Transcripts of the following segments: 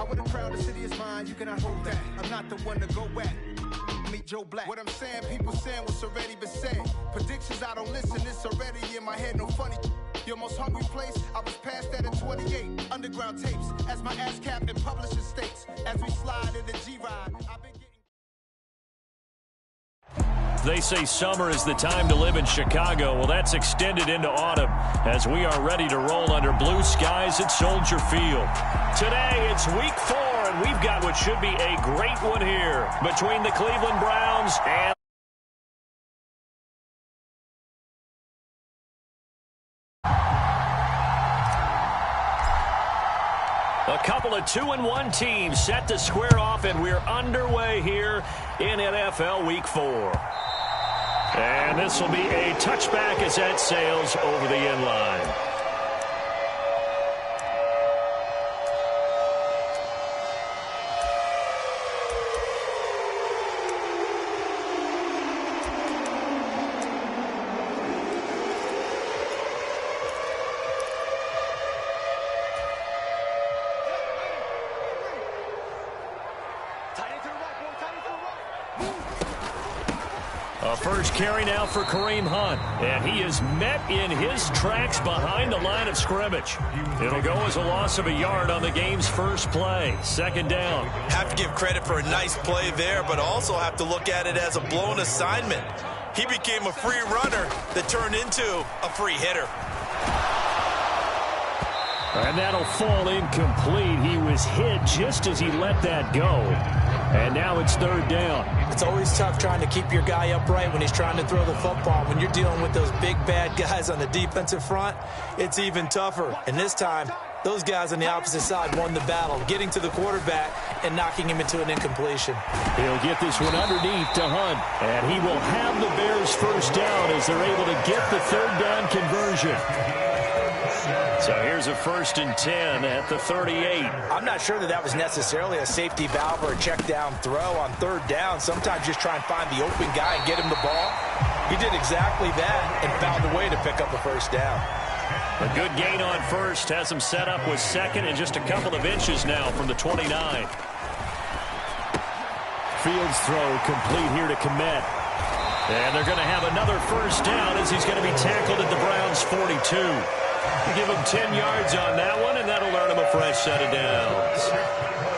with a crown, the city is mine, you cannot hold that. I'm not the one to go at. Meet Joe Black. What I'm saying, people saying what's already been said. Predictions, I don't listen, it's already in my head, no funny. Your most hungry place, I was past that at 28. Underground tapes, as my ass captain publishes states. As we slide in the G-Ride, I've been getting... They say summer is the time to live in Chicago. Well, that's extended into autumn as we are ready to roll under blue skies at Soldier Field. Today, it's week 4, and we've got what should be a great one here between the Cleveland Browns and... A couple of 2-1 teams set to square off, and we're underway here in NFL Week 4. And this will be a touchback as that sails over the end line. A first carry now for Kareem Hunt, and he is met in his tracks behind the line of scrimmage. It'll go as a loss of a yard on the game's first play. Second down. Have to give credit for a nice play there, but also have to look at it as a blown assignment. He became a free runner that turned into a free hitter. And that'll fall incomplete. He was hit just as he let that go. And now it's third down. It's always tough trying to keep your guy upright when he's trying to throw the football. When you're dealing with those big, bad guys on the defensive front, it's even tougher. And this time, those guys on the opposite side won the battle, getting to the quarterback and knocking him into an incompletion. He'll get this one underneath to Hunt. And he will have the Bears first down as they're able to get the third down conversion. So here's a 1st and 10 at the 38. I'm not sure that was necessarily a safety valve or a check down throw on third down. Sometimes just try and find the open guy and get him the ball. He did exactly that and found a way to pick up the first down. A good gain on first has him set up with second and just a couple of inches now from the 29. Fields throw complete here to Kmet. And they're going to have another first down as he's going to be tackled at the Browns' 42. Give him 10 yards on that one, and that'll earn him a fresh set of downs.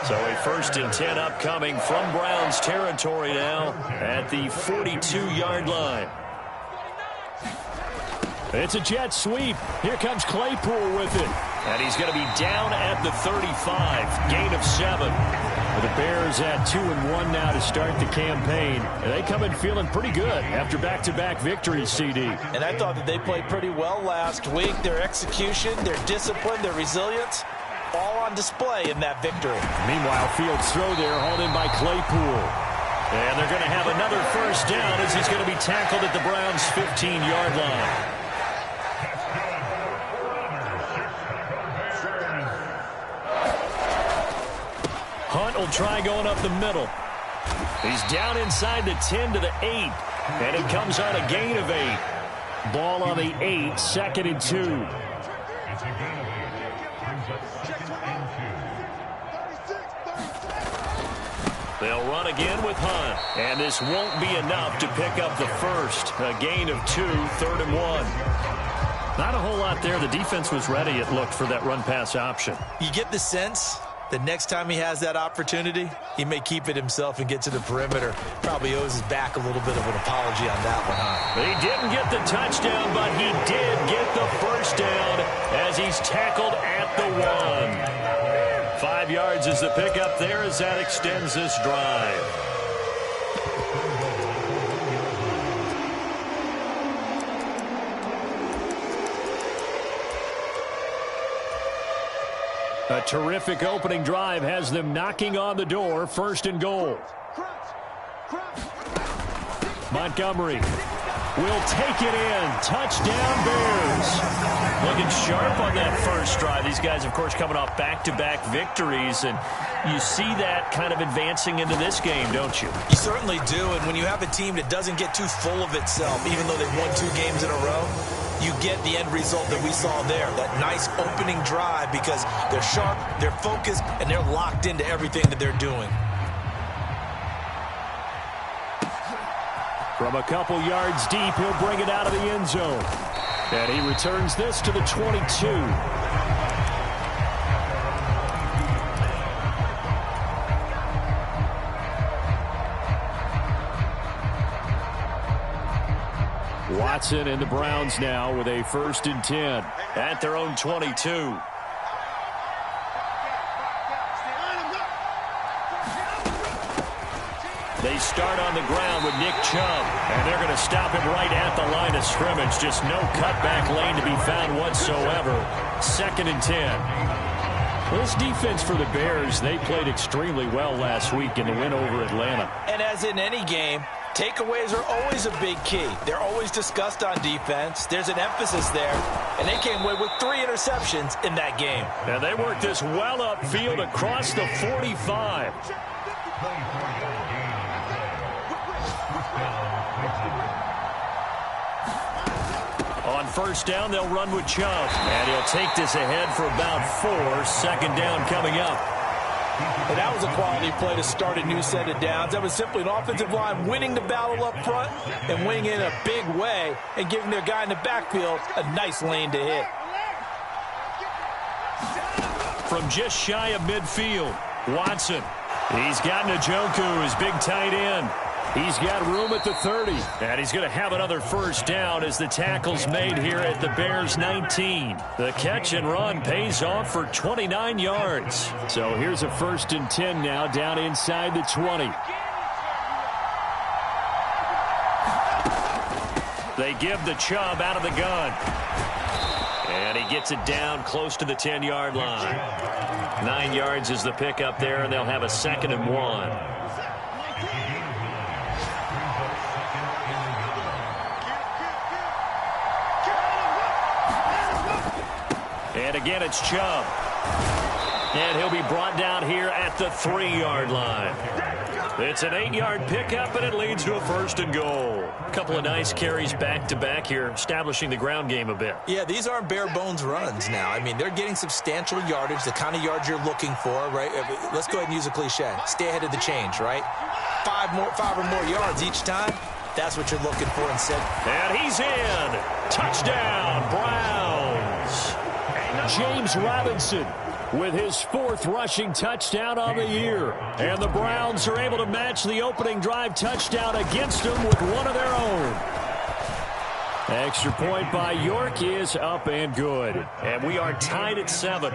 So a 1st and 10 upcoming from Browns territory now at the 42-yard line. It's a jet sweep. Here comes Claypool with it. And he's going to be down at the 35. Gain of 7. The Bears at 2-1 now to start the campaign. And they come in feeling pretty good after back-to-back victories, CD. And I thought that they played pretty well last week. Their execution, their discipline, their resilience, all on display in that victory. Meanwhile, Fields throw there, hauled in by Claypool. And they're going to have another first down as he's going to be tackled at the Browns' 15-yard line. Hunt will try going up the middle. He's down inside the 10 to the 8. And it comes on a gain of 8. Ball on the 8, 2nd and 2. They'll run again with Hunt. And this won't be enough to pick up the first. A gain of 2, 3rd and 1. Not a whole lot there. The defense was ready, it looked, for that run-pass option. You get the sense the next time he has that opportunity, he may keep it himself and get to the perimeter. Probably owes his back a little bit of an apology on that one, huh? He didn't get the touchdown, but he did get the first down as he's tackled at the 1. 5 yards is the pickup there as that extends this drive. A terrific opening drive has them knocking on the door. 1st and goal. Montgomery will take it in. Touchdown Bears. Looking sharp on that first drive. These guys, of course, coming off back-to-back victories, and you see that kind of advancing into this game, don't you? You certainly do, and when you have a team that doesn't get too full of itself, even though they've won 2 games in a row, you get the end result that we saw there, that nice opening drive, because they're sharp, they're focused, and they're locked into everything that they're doing. From a couple yards deep, he'll bring it out of the end zone. And he returns this to the 22. Watson and the Browns now with a 1st and 10 at their own 22. They start on the ground with Nick Chubb, and they're going to stop him right at the line of scrimmage. Just no cutback lane to be found whatsoever. 2nd and 10. This defense for the Bears, they played extremely well last week in the win over Atlanta. And as in any game, takeaways are always a big key. They're always discussed on defense. There's an emphasis there, and they came away with 3 interceptions in that game. And they worked this well upfield across the 45. On 1st down, they'll run with Chubb. And he'll take this ahead for about 4. 2nd down coming up. And that was a quality play to start a new set of downs. That was simply an offensive line winning the battle up front and winning in a big way and giving their guy in the backfield a nice lane to hit. From just shy of midfield, Watson. He's got Njoku, his big tight end. He's got room at the 30. And he's going to have another 1st down as the tackle's made here at the Bears' 19. The catch and run pays off for 29 yards. So here's a 1st and 10 now down inside the 20. They give the Chubb out of the gun. And he gets it down close to the 10-yard line. 9 yards is the pickup there, and they'll have a 2nd and 1. And again, it's Chubb. And he'll be brought down here at the 3-yard line. It's an 8-yard pickup, and it leads to a 1st and goal. A couple of nice carries back-to-back here, establishing the ground game a bit. Yeah, these aren't bare-bones runs now. I mean, they're getting substantial yardage, the kind of yards you're looking for, right? Let's go ahead and use a cliche. Stay ahead of the change, right? 5 or more yards each time. That's what you're looking for instead. And he's in. Touchdown, Browns. James Robinson with his 4th rushing touchdown on the year. And the Browns are able to match the opening drive touchdown against them with one of their own. Extra point by York is up and good. And we are tied at 7.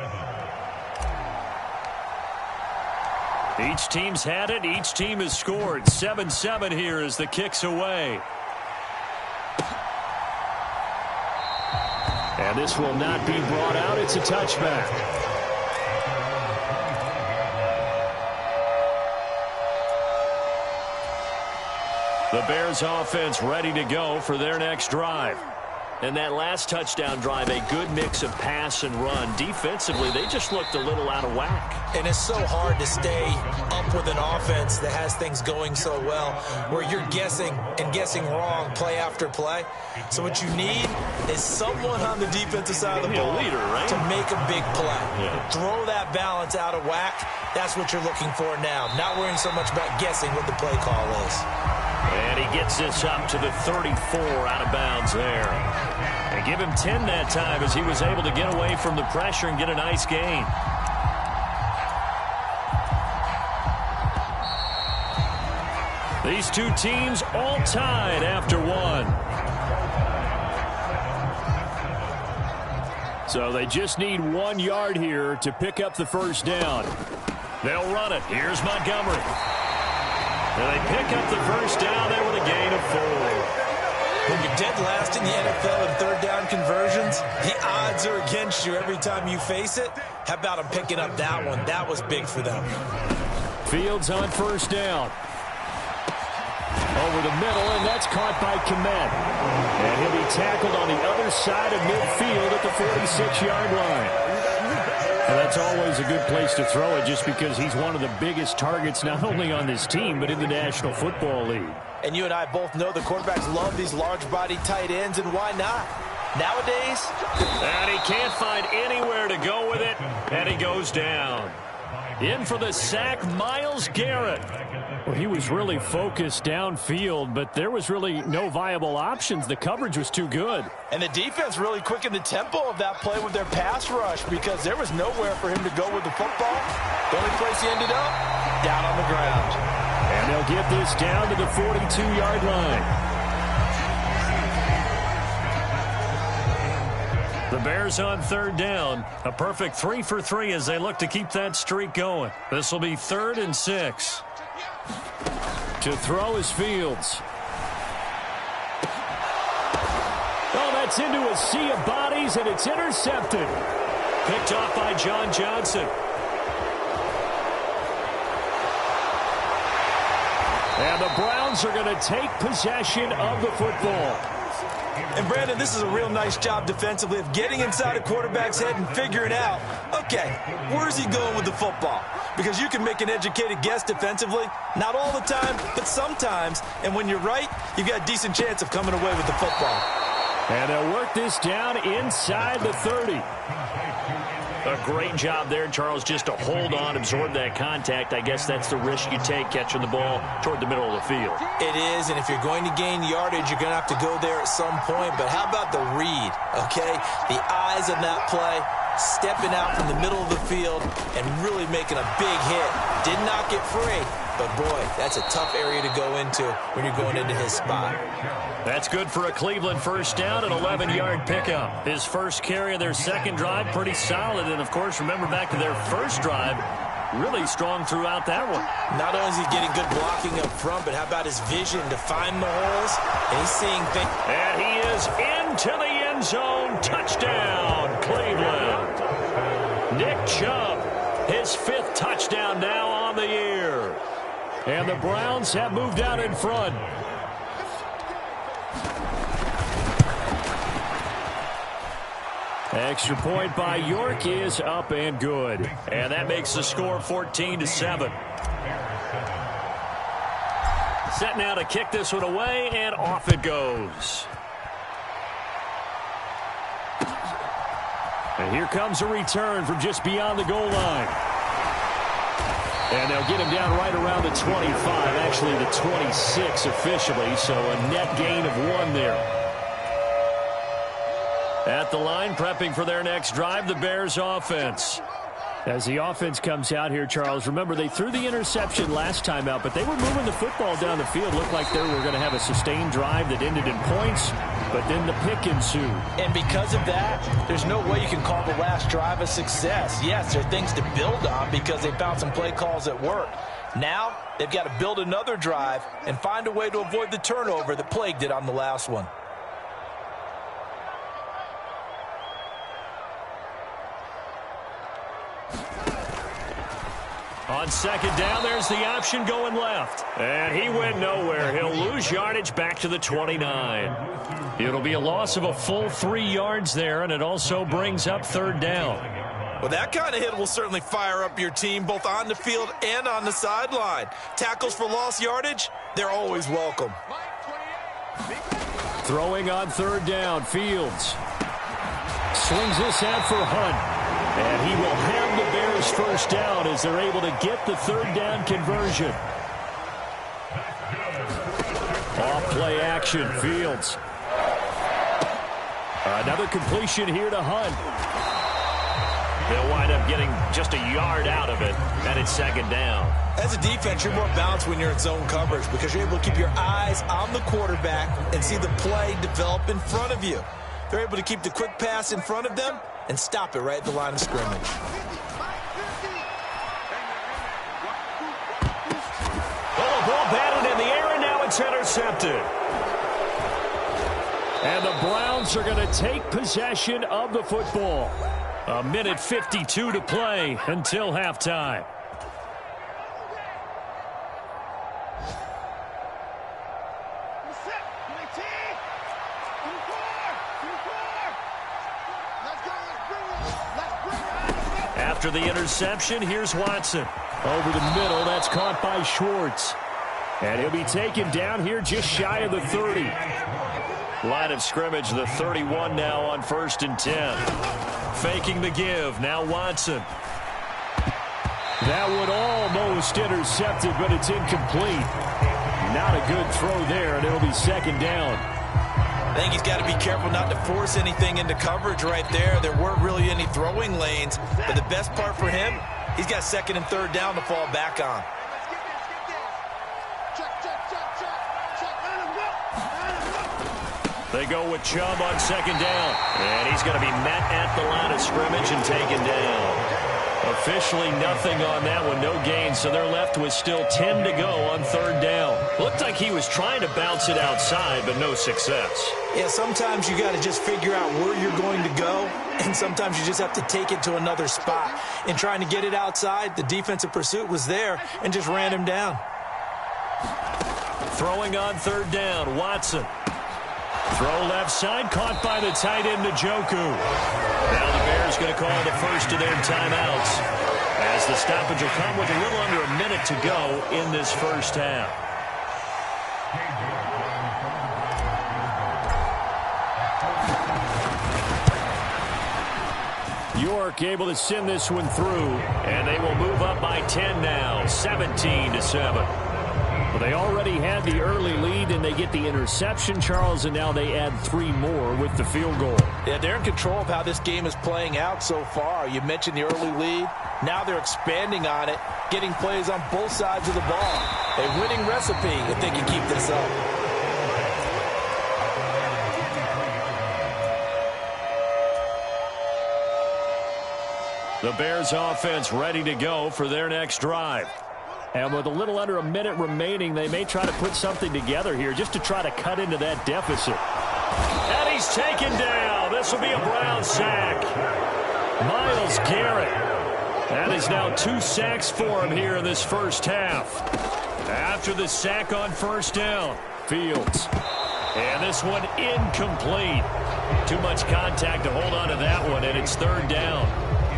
Each team's had it. Each team has scored. 7-7 here as the kick's away. And this will not be brought out. It's a touchback. The Bears offense ready to go for their next drive. And that last touchdown drive, a good mix of pass and run. Defensively, they just looked a little out of whack. And it's so hard to stay up with an offense that has things going so well, where you're guessing and guessing wrong play after play. So what you need is someone on the defensive side of the ball leader, right? to make a big play. Yeah. Throw that balance out of whack. That's what you're looking for now. Not worrying so much about guessing what the play call is. And he gets this up to the 34 out of bounds there. And give him 10 that time as he was able to get away from the pressure and get a nice gain. These two teams all tied after 1. So they just need 1 yard here to pick up the 1st down. They'll run it. Here's Montgomery. And they pick up the 1st down there with a gain of 4. When you're dead last in the NFL in 3rd down conversions, the odds are against you every time you face it. How about them picking up that one? That was big for them. Fields on 1st down. Over the middle, and that's caught by Kmet. And he'll be tackled on the other side of midfield at the 46-yard line. And that's always a good place to throw it just because he's one of the biggest targets not only on this team but in the National Football League. And you and I both know the quarterbacks love these large-body tight ends, and why not? Nowadays, and he can't find anywhere to go with it, and he goes down. In for the sack, Myles Garrett. Well, he was really focused downfield, but there was really no viable options. The coverage was too good. And the defense really quickened the tempo of that play with their pass rush because there was nowhere for him to go with the football. The only place he ended up, down on the ground. And they'll get this down to the 42-yard line. The Bears on third down. A perfect 3 for 3 as they look to keep that streak going. This will be 3rd and 6. To throw is Fields. Oh, that's into a sea of bodies, and it's intercepted. Picked off by John Johnson. And the Browns are going to take possession of the football. And, Brandon, this is a real nice job defensively of getting inside a quarterback's head and figuring out, okay, where's he going with the football? Because you can make an educated guess defensively, not all the time, but sometimes. And when you're right, you've got a decent chance of coming away with the football. And they'll work this down inside the 30. A great job there, Charles, just to hold on, absorb that contact. I guess that's the risk you take catching the ball toward the middle of the field. It is, and if you're going to gain yardage, you're going to have to go there at some point. But how about the read, okay? The eyes of that play, stepping out from the middle of the field and really making a big hit. Did not get free, but, boy, that's a tough area to go into when you're going into his spot. That's good for a Cleveland first down, an 11-yard pickup. His first carry of their second drive, pretty solid. And, of course, remember back to their first drive, really strong throughout that one. Not only is he getting good blocking up front, but how about his vision to find the holes? And he's seeing things. And he is into the end zone. Touchdown, Cleveland. Nick Chubb, his 5th touchdown now on the year. And the Browns have moved out in front. Extra point by York is up and good. And that makes the score 14-7. Set now to kick this one away, and off it goes. And here comes a return from just beyond the goal line. And they'll get him down right around the 25, actually the 26 officially, so a net gain of 1 there. At the line, prepping for their next drive, the Bears offense. As the offense comes out here, Charles, remember they threw the interception last time out, but they were moving the football down the field. Looked like they were going to have a sustained drive that ended in points, but then the pick ensued. And because of that, there's no way you can call the last drive a success. Yes, there are things to build on because they found some play calls that work. Now, they've got to build another drive and find a way to avoid the turnover that plagued it on the last one. On second down, there's the option going left. And he went nowhere. He'll lose yardage back to the 29. It'll be a loss of a full 3 yards there, and it also brings up third down. Well, that kind of hit will certainly fire up your team both on the field and on the sideline. Tackles for lost yardage, they're always welcome. Throwing on third down, Fields. Swings this out for Hunt. And he will have the Bears first down as they're able to get the third down conversion. Off play action, Fields. Another completion here to Hunt. They'll wind up getting just a yard out of it, and it's second down. As a defense, you're more balanced when you're in zone coverage because you're able to keep your eyes on the quarterback and see the play develop in front of you. They're able to keep the quick pass in front of them and stop it right at the line of scrimmage. Oh, a ball batted in the air, and now it's intercepted. And the Browns are going to take possession of the football. 1:52 to play until halftime. After the interception, here's Watson. Over the middle, that's caught by Schwartz. And he'll be taken down here just shy of the 30. Line of scrimmage, the 31 now on 1st and 10. Faking the give. Now Watson. That one almost intercepted, but it's incomplete. Not a good throw there, and it'll be 2nd down. I think he's got to be careful not to force anything into coverage right there. There weren't really any throwing lanes, but the best part for him, he's got 2nd and 3rd down to fall back on. They go with Chubb on 2nd down. And he's going to be met at the line of scrimmage and taken down. Officially nothing on that one, no gain, so they're left with still 10 to go on 3rd down. Looked like he was trying to bounce it outside, but no success. Yeah, sometimes you got to just figure out where you're going to go, and sometimes you just have to take it to another spot. In trying to get it outside, the defensive pursuit was there and just ran him down. Throwing on 3rd down, Watson. Throw left side, caught by the tight end, Njoku. Now the Bears going to call the first of their timeouts, as the stoppage will come with a little under a minute to go in this first half. York able to send this one through, and they will move up by 10 now, 17-7. Well, they already had the early lead, and they get the interception, Charles, and now they add 3 more with the field goal. Yeah, they're in control of how this game is playing out so far. You mentioned the early lead. Now they're expanding on it, getting plays on both sides of the ball. A winning recipe if they can keep this up. The Bears offense ready to go for their next drive. And with a little under a minute remaining, they may try to put something together here just to try to cut into that deficit. And he's taken down. This will be a Brown sack. Myles Garrett. That is now 2 sacks for him here in this first half. After the sack on 1st down, Fields. And this one incomplete. Too much contact to hold on to that one, and it's 3rd down.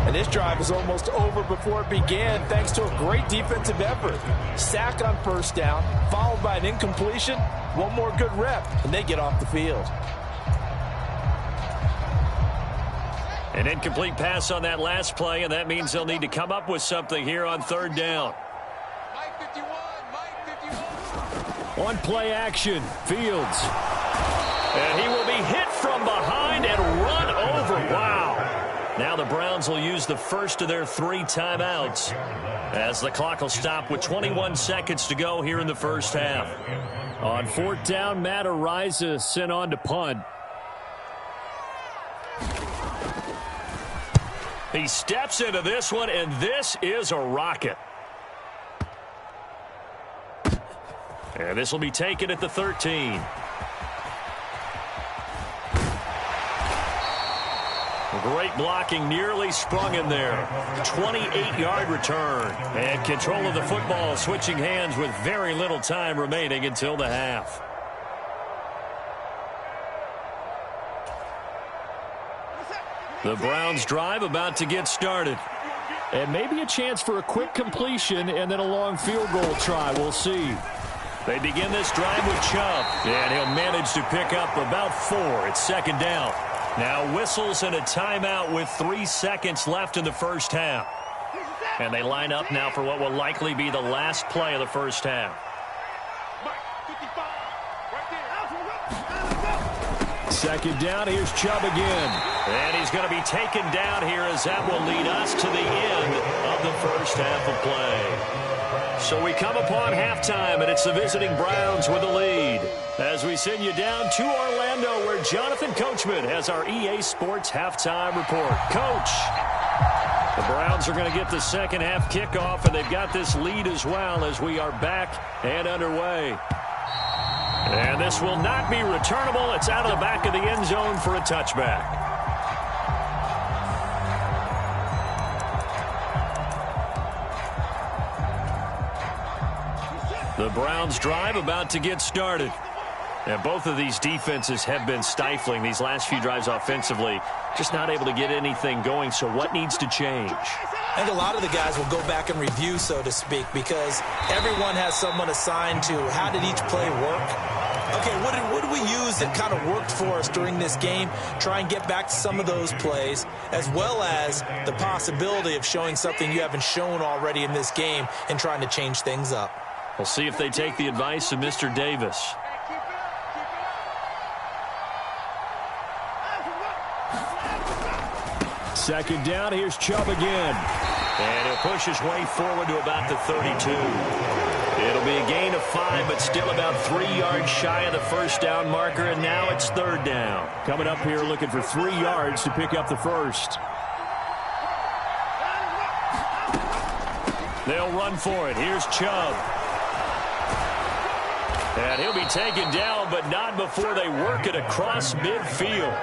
And this drive was almost over before it began thanks to a great defensive effort. Sack on 1st down, followed by an incompletion. One more good rep, and they get off the field. An incomplete pass on that last play, and that means they'll need to come up with something here on 3rd down. On play action, Fields. And he will be hit from behind and run over. Wow. Now the Browns will use the first of their 3 timeouts, as the clock will stop with 21 seconds to go here in the first half. On 4th down, Matt Araiza sent on to punt. He steps into this one, and this is a rocket. And this will be taken at the 13. Great blocking, nearly sprung in there. 28-yard return. And control of the football, switching hands with very little time remaining until the half. The Browns drive about to get started. And maybe a chance for a quick completion and then a long field goal try. We'll see. They begin this drive with Chubb. And he'll manage to pick up about 4. It's 2nd down. Now whistles and a timeout with 3 seconds left in the first half. And they line up now for what will likely be the last play of the first half. 2nd down, here's Chubb again. And he's going to be taken down here, as that will lead us to the end of the first half of play. So we come upon halftime, and it's the visiting Browns with the lead. As we send you down to Orlando, where Jonathan Coachman has our EA Sports halftime report. Coach, the Browns are going to get the second half kickoff, and they've got this lead as well as we are back and underway. And this will not be returnable. It's out of the back of the end zone for a touchback. The Browns drive about to get started. And both of these defenses have been stifling these last few drives offensively. Just not able to get anything going. So what needs to change? I think a lot of the guys will go back and review, so to speak, because everyone has someone assigned to how did each play work. Okay, what did we use that kind of worked for us during this game? Try and get back to some of those plays, as well as the possibility of showing something you haven't shown already in this game and trying to change things up. We'll see if they take the advice of Mr. Davis. Second down, here's Chubb again. And he'll push his way forward to about the 32. It'll be a gain of 5, but still about 3 yards shy of the first down marker, and now it's third down. Coming up here looking for 3 yards to pick up the first. They'll run for it. Here's Chubb. And he'll be taken down, but not before they work it across midfield.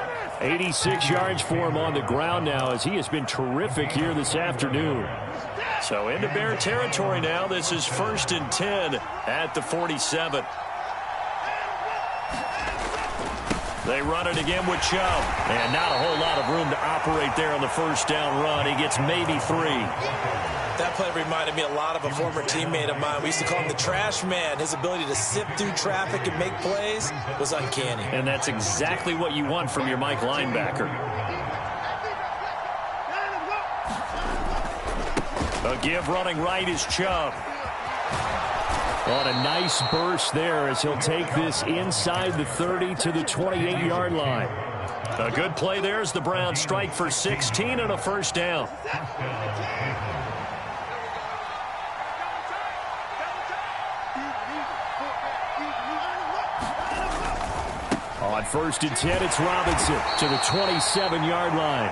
86 yards for him on the ground now, as he has been terrific here this afternoon. So into Bear territory now. This is 1st and 10 at the 47. They run it again with Chubb. And not a whole lot of room to operate there on the first down run. He gets maybe 3. That play reminded me a lot of a former teammate of mine. We used to call him the trash man. His ability to sift through traffic and make plays was uncanny. And that's exactly what you want from your Mike linebacker. A give running right is Chubb. On a nice burst there as he'll take this inside the 30 to the 28-yard line. A good play there as the Browns strike for 16 and a first down. On 1st and 10, it's Robinson to the 27-yard line.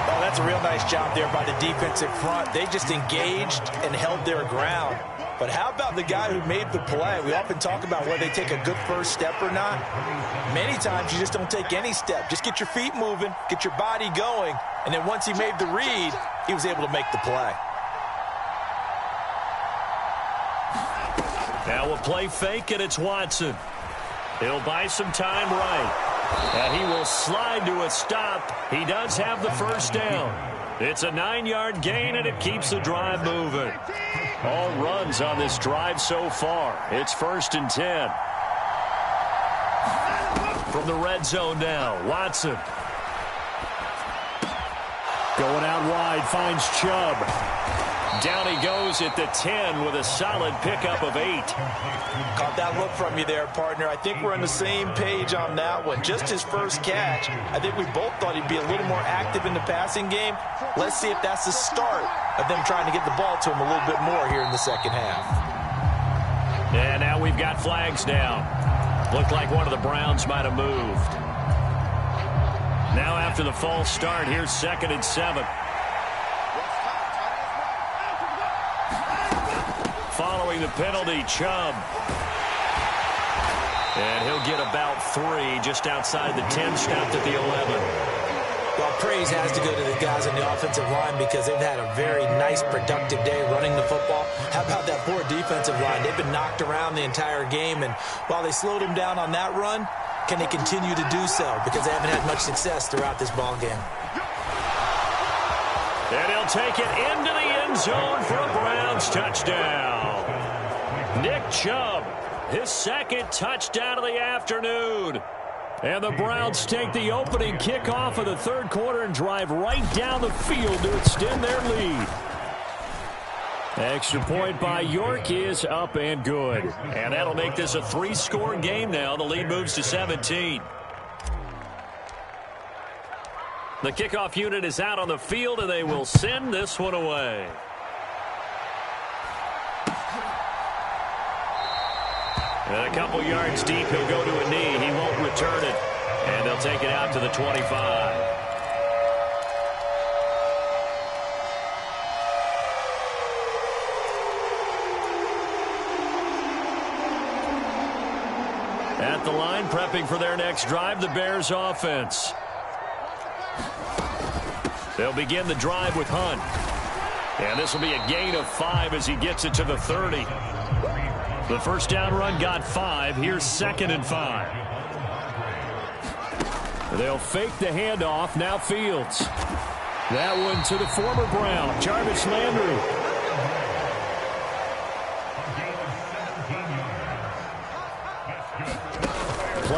Oh, that's a real nice job there by the defensive front. They just engaged and held their ground. But how about the guy who made the play? We often talk about whether they take a good first step or not. Many times you just don't take any step. Just get your feet moving, get your body going, and then once he made the read, he was able to make the play. Now a play fake, and it's Watson. He'll buy some time right. And he will slide to a stop. He does have the first down. It's a 9-yard gain, and it keeps the drive moving. All runs on this drive so far. It's 1st and 10. From the red zone now, Watson. Going out wide, finds Chubb. Down he goes at the 10 with a solid pickup of 8. Caught that look from you there, partner. I think we're on the same page on that one. Just his first catch. I think we both thought he'd be a little more active in the passing game. Let's see if that's the start of them trying to get the ball to him a little bit more here in the second half. And now we've got flags down. Looked like one of the Browns might have moved. Now after the false start, here's 2nd and 7. Following the penalty, Chubb. And he'll get about 3 just outside the 10, stopped at the 11. Well, praise has to go to the guys on the offensive line because they've had a very nice, productive day running the football. How about that poor defensive line? They've been knocked around the entire game, and while they slowed him down on that run, can they continue to do so? Because they haven't had much success throughout this ball game. And he'll take it into the end zone for a Browns touchdown. Nick Chubb, his 2nd touchdown of the afternoon. And the Browns take the opening kickoff of the 3rd quarter and drive right down the field to extend their lead. Extra point by York is up and good. And that'll make this a 3-score game now. The lead moves to 17. The kickoff unit is out on the field, and they will send this one away. And a couple yards deep, he'll go to a knee. He won't return it. And they'll take it out to the 25. At the line, prepping for their next drive, the Bears offense. They'll begin the drive with Hunt. And this will be a gain of 5 as he gets it to the 30. The first down run got 5. Here's 2nd and 5. They'll fake the handoff. Now Fields. That one to the former Brown, Jarvis Landry.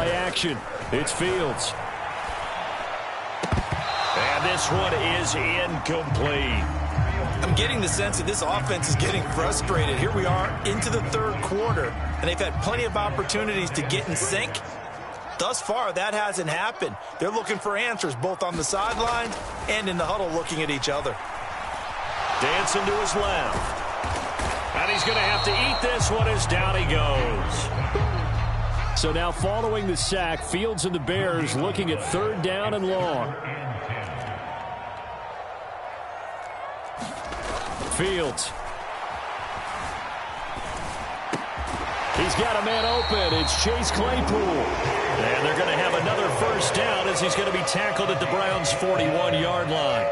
Play action. It's Fields. And this one is incomplete. I'm getting the sense that this offense is getting frustrated. Here we are into the third quarter, and they've had plenty of opportunities to get in sync. Thus far, that hasn't happened. They're looking for answers both on the sideline and in the huddle looking at each other. Dancing to his left. And he's going to have to eat this one as down he goes. So now following the sack, Fields and the Bears looking at third down and long. Fields. He's got a man open. It's Chase Claypool. And they're going to have another first down as he's going to be tackled at the Browns' 41-yard line.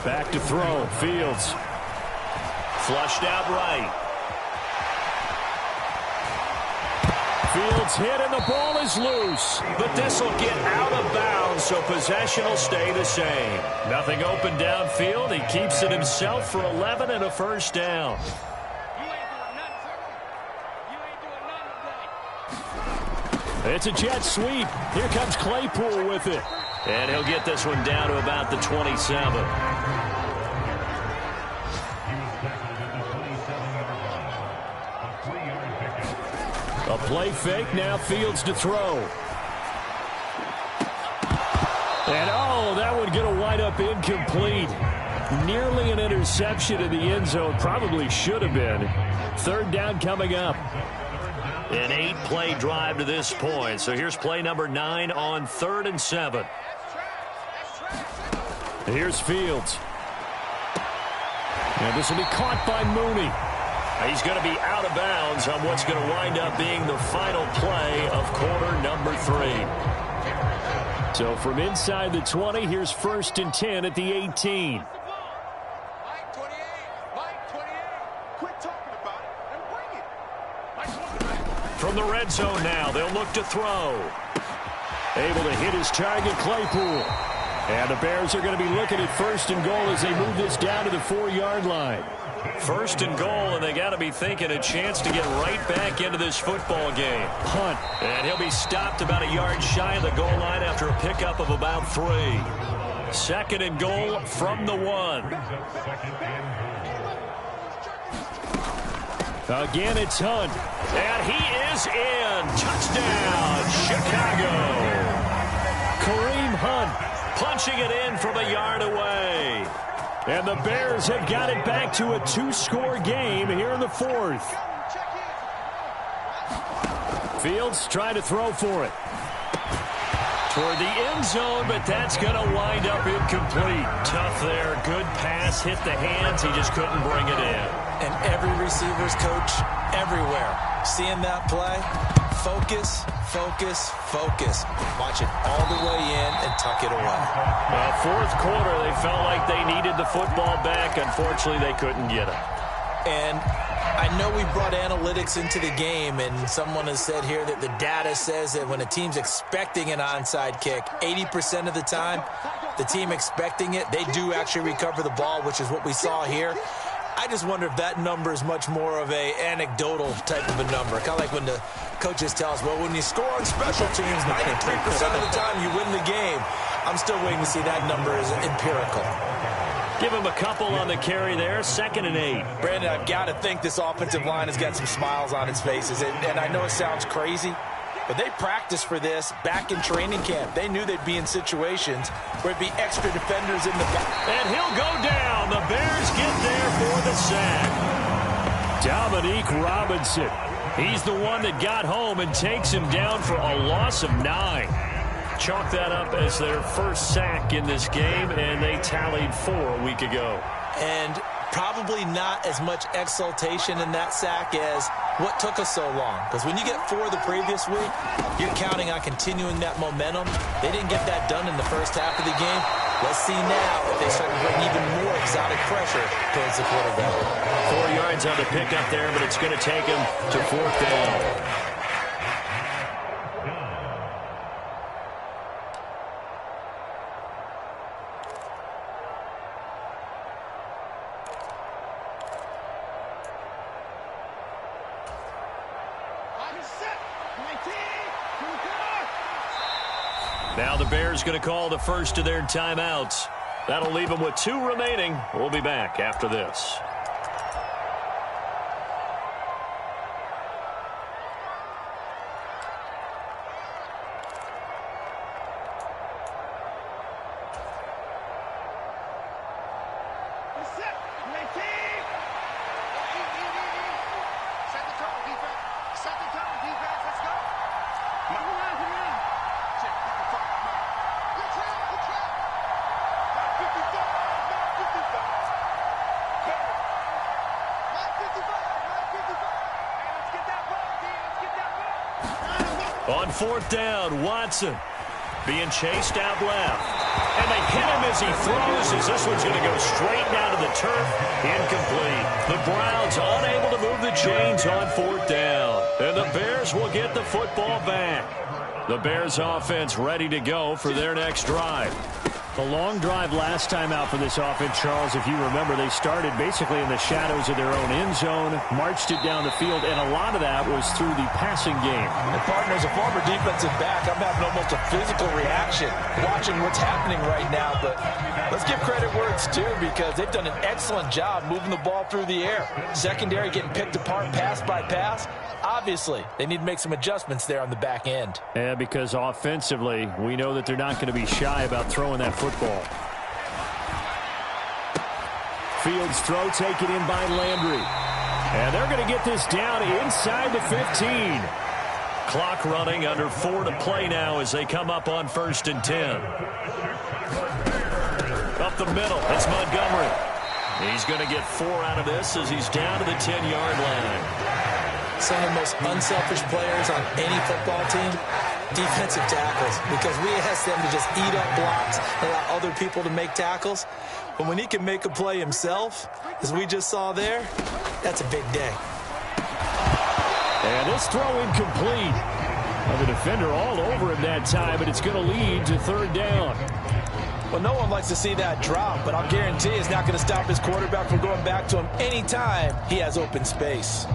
Back to throw. Fields. Flushed out right. Fields hit and the ball is loose. But this will get out of bounds, so possession will stay the same. Nothing open downfield. He keeps it himself for 11 and a first down. It's a jet sweep. Here comes Claypool with it. And he'll get this one down to about the 27. A play fake, now Fields to throw. And that one going to wind up incomplete. Nearly an interception in the end zone. Probably should have been. Third down coming up. An 8-play drive to this point. So here's play number 9 on 3rd and 7. Here's Fields. And this will be caught by Mooney. He's going to be out of bounds on what's going to wind up being the final play of quarter number 3. So from inside the 20, here's 1st and 10 at the 18. From the red zone now, they'll look to throw. Able to hit his target, Claypool. And the Bears are going to be looking at 1st and goal as they move this down to the 4-yard line. 1st and goal, and they got to be thinking a chance to get right back into this football game. Punt. And he'll be stopped about a yard shy of the goal line after a pickup of about 3. 2nd and goal from the 1. Again, it's Hunt. And he is in. Touchdown, Chicago. Kareem Hunt punching it in from a yard away. And the Bears have got it back to a 2-score game here in the 4th. Fields trying to throw for it. Toward the end zone, but that's going to wind up incomplete. Tough there. Good pass. Hit the hands. He just couldn't bring it in. And every receiver's coach everywhere seeing that play. Focus, focus, focus. Watch it all the way in and tuck it away. Well, 4th quarter, they felt like they needed the football back. Unfortunately, they couldn't get it. And I know we brought analytics into the game, and someone has said here that the data says that when a team's expecting an onside kick, 80% of the time, the team expecting it, they do actually recover the ball, which is what we saw here. I just wonder if that number is much more of a anecdotal type of a number. Kind of like when the coaches tell us, well, when you score on special teams, 93% of the time you win the game. I'm still waiting to see that number is empirical. Give him a couple on the carry there. 2nd and 8. Brandon, I've got to think this offensive line has got some smiles on its faces. And I know it sounds crazy, but they practiced for this back in training camp. They knew they'd be in situations where it'd be extra defenders in the back. And he'll go down. The Bears get there for the sack. Dominique Robinson. He's the one that got home and takes him down for a loss of 9. Chalk that up as their first sack in this game, and they tallied 4 a week ago. And probably not as much exultation in that sack as what took us so long. Because when you get 4 the previous week, you're counting on continuing that momentum. They didn't get that done in the first half of the game. Let's see now if they start to bring even more exotic pressure towards the quarterback. 4 yards on the pickup there, but it's going to take him to 4th down. Now the Bears going to call the first of their timeouts. That'll leave them with 2 remaining. We'll be back after this. On 4th down, Watson being chased out left. And they hit him as he throws, as this one's going to go straight down to the turf. Incomplete. The Browns unable to move the chains on 4th down. And the Bears will get the football back. The Bears offense ready to go for their next drive. The long drive last time out for this offense, Charles, if you remember, they started basically in the shadows of their own end zone, marched it down the field, and a lot of that was through the passing game. And partner, as a former defensive back, I'm having almost a physical reaction watching what's happening right now. But let's give credit where it's due, because they've done an excellent job moving the ball through the air. Secondary getting picked apart pass by pass. Obviously, they need to make some adjustments there on the back end. Yeah, because offensively, we know that they're not going to be shy about throwing that football. Fields throw taken in by Landry. And they're going to get this down inside the 15. Clock running, under 4 to play now as they come up on 1st and 10. Up the middle, it's Montgomery. He's going to get 4 out of this as he's down to the 10-yard line. Some of the most unselfish players on any football team, defensive tackles, because we ask them to just eat up blocks and allow other people to make tackles. But when he can make a play himself, as we just saw there, that's a big day. And this throw incomplete. Well, the defender all over him that time, but it's going to lead to 3rd down. Well, no one likes to see that drop, but I'll guarantee it's not going to stop his quarterback from going back to him anytime he has open space.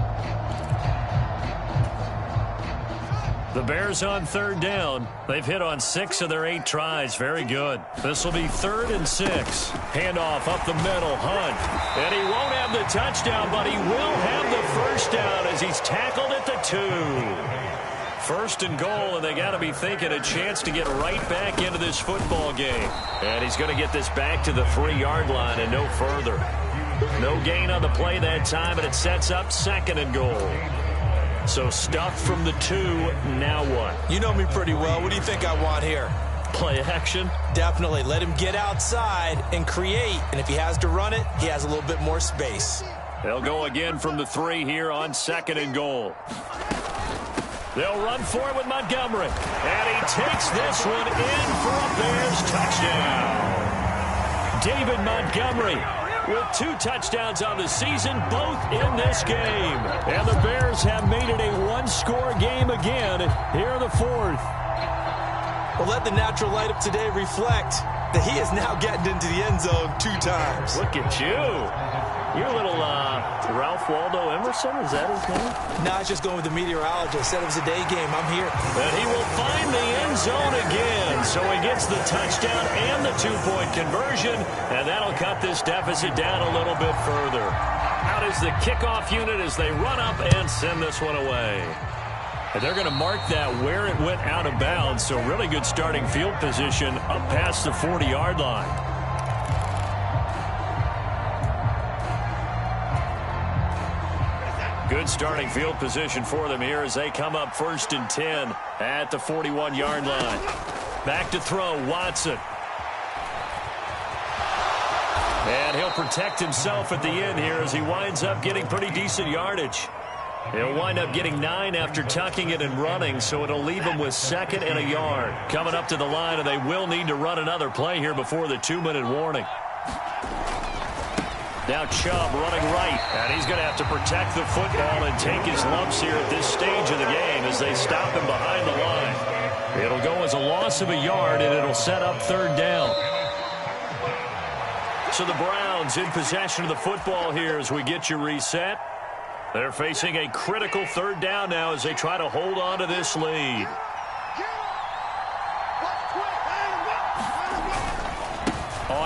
The Bears on 3rd down. They've hit on 6 of their 8 tries. Very good. This will be 3rd and 6. Handoff up the middle. Hunt. And he won't have the touchdown, but he will have the first down as he's tackled at the 2. 1st and goal, and they got to be thinking a chance to get right back into this football game. And he's going to get this back to the 3-yard line and no further. No gain on the play that time, and it sets up 2nd and goal. So stuffed from the 2, now what? You know me pretty well. What do you think I want here? Play action? Definitely. Let him get outside and create. And if he has to run it, he has a little bit more space. They'll go again from the 3 here on 2nd and goal. They'll run for it with Montgomery. And he takes this one in for a Bears touchdown. David Montgomery with 2 touchdowns on the season, both in this game. And the Bears have made it a 1-score game again here in the 4th. Well, let the natural light of today reflect that he is now getting into the end zone 2 times. Look at you. You're a little Ralph Waldo Emerson, is that his name? No, I was just going with the meteorologist. Said it was a day game. I'm here. And he will find the end zone again. So he gets the touchdown and the 2-point conversion. And that'll cut this deficit down a little bit further. Out is the kickoff unit as they run up and send this one away. And they're going to mark that where it went out of bounds. So really good starting field position up past the 40-yard line. Good starting field position for them here as they come up 1st and 10 at the 41-yard line. Back to throw, Watson. And he'll protect himself at the end here as he winds up getting pretty decent yardage. He'll wind up getting 9 after tucking it and running, so it'll leave him with 2nd and a yard. Coming up to the line, and they will need to run another play here before the 2-minute warning. Now Chubb running right, and he's going to have to protect the football and take his lumps here at this stage of the game as they stop him behind the line. It'll go as a loss of a yard, and it'll set up 3rd down. So the Browns in possession of the football here as we get you reset. They're facing a critical 3rd down now as they try to hold on to this lead.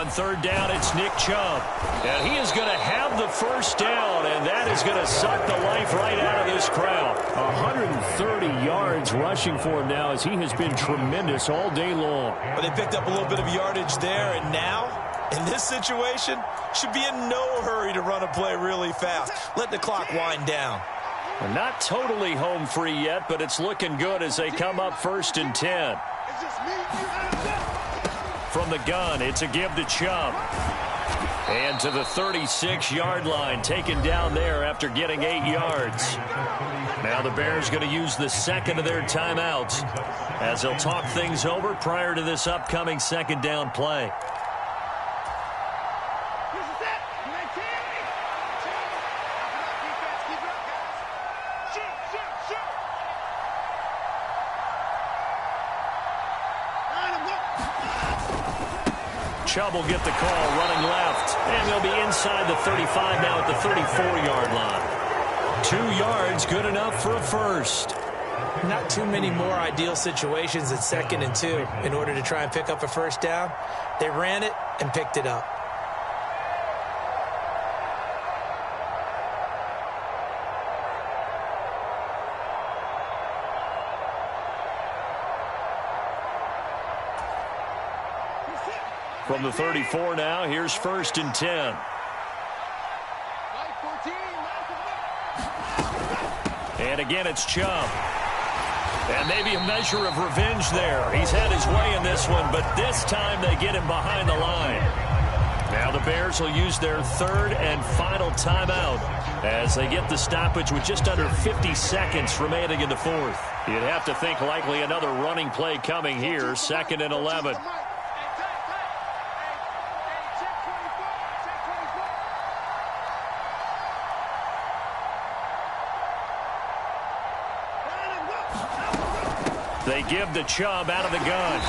on third down, it's Nick Chubb. And he is going to have the first down, and that is going to suck the life right out of this crowd. 130 yards rushing for him now, as he has been tremendous all day long. But they picked up a little bit of yardage there, and now, in this situation, should be in no hurry to run a play really fast. Let the clock wind down. Not totally home free yet, but it's looking good as they come up 1st and 10. From the gun, it's a give to Chubb. And to the 36-yard line, taken down there after getting 8 yards. Now the Bears going to use the second of their timeouts as they'll talk things over prior to this upcoming second down play. Chubb will get the call, running left. And they'll be inside the 35 now at the 34-yard line. 2 yards, good enough for a first. Not too many more ideal situations at 2nd and 2 in order to try and pick up a first down. They ran it and picked it up. From the 34 now, here's 1st and 10. And again, it's Chubb. And maybe a measure of revenge there. He's had his way in this one, but this time they get him behind the line. Now the Bears will use their 3rd and final timeout as they get the stoppage with just under 50 seconds remaining in the 4th. You'd have to think likely another running play coming here, 2nd and 11. They give the Chubb out of the gun.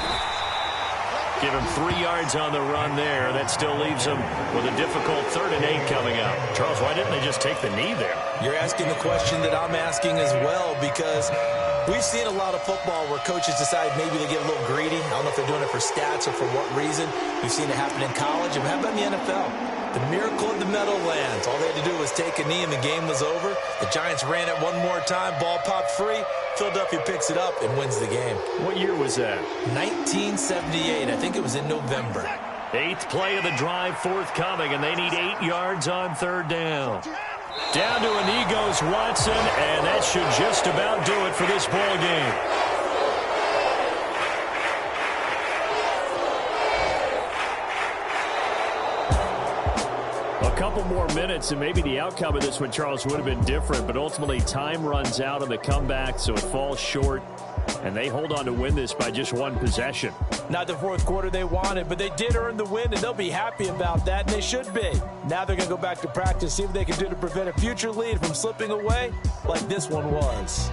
Give him 3 yards on the run there. That still leaves him with a difficult 3rd and 8 coming up. Charles, why didn't they just take the knee there? You're asking the question that I'm asking as well, because we've seen a lot of football where coaches decide maybe to get a little greedy. I don't know if they're doing it for stats or for what reason. We've seen it happen in college. And how about in the NFL? The miracle of the Meadowlands. All they had to do was take a knee and the game was over. The Giants ran it one more time. Ball popped free. Philadelphia picks it up and wins the game. What year was that? 1978. I think it was in November. 8th play of the drive forthcoming, and they need 8 yards on 3rd down. Down to a knee goes Watson, and that should just about do it for this ball game. A couple more minutes, and maybe the outcome of this one, Charles, would have been different, but ultimately time runs out on the comeback, so it falls short, and they hold on to win this by just 1 possession. Not the 4th quarter they wanted, but they did earn the win, and they'll be happy about that, and they should be. Now they're going to go back to practice, see what they can do to prevent a future lead from slipping away like this one was.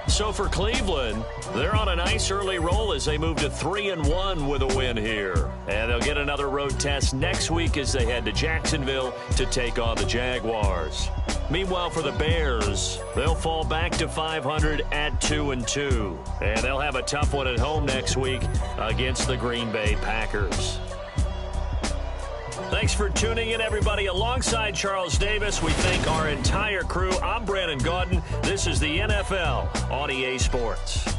So for Cleveland, they're on a nice early roll as they move to 3-1 with a win here. And they'll get another road test next week as they head to Jacksonville to take on the Jaguars. Meanwhile, for the Bears, they'll fall back to 500 at 2-2. And they'll have a tough one at home next week against the Green Bay Packers. Thanks for tuning in, everybody. Alongside Charles Davis, we thank our entire crew. I'm Brandon Gaudin. This is the NFL on EA Sports.